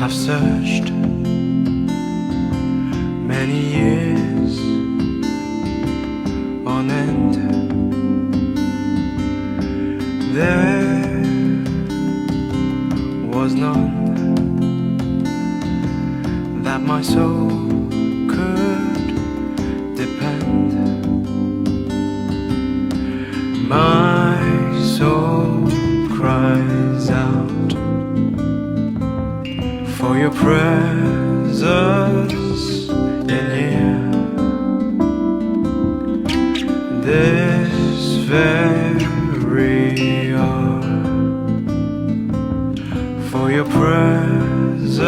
I've searched many years on end. There was none that my soul could depend. My soul cries out for your presence in here. This very hour, for your presence